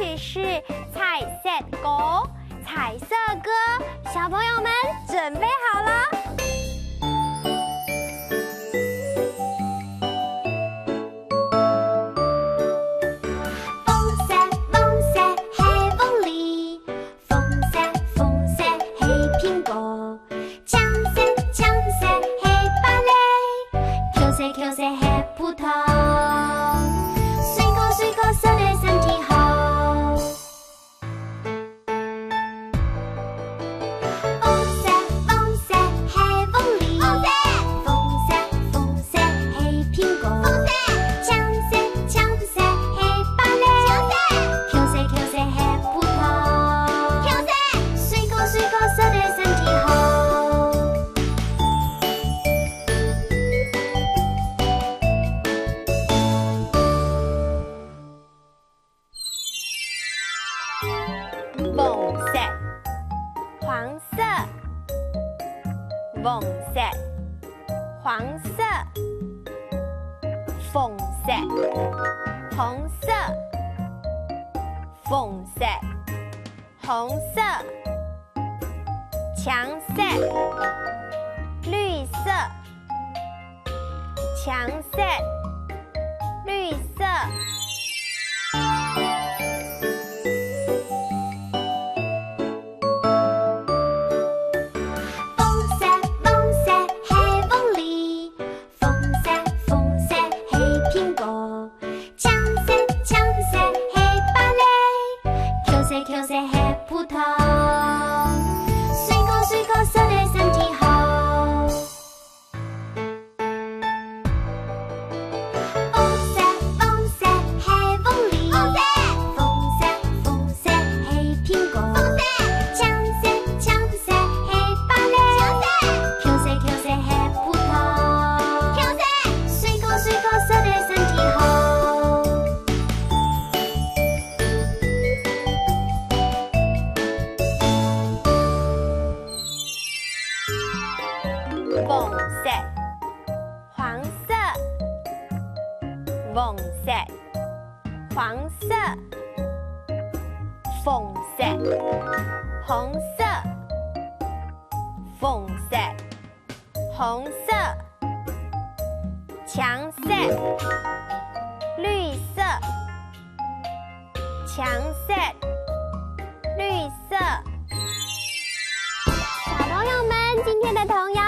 曲是彩色歌，彩色歌，小朋友们准备好了？黄色、黄色、粉色、红色、粉色、红色、墙色、绿色、墙色、绿色。Q 色黑葡萄，水果色的身體好。粉色黑鳳梨，粉色黑蘋果，橙色黑芭蕾，Q 色黑葡萄，水果色的身體好。粉色、黄色、粉色、黄色、粉色、红色、粉色、红色、墙色、绿色、墙色、绿色。小朋友们，今天的童谣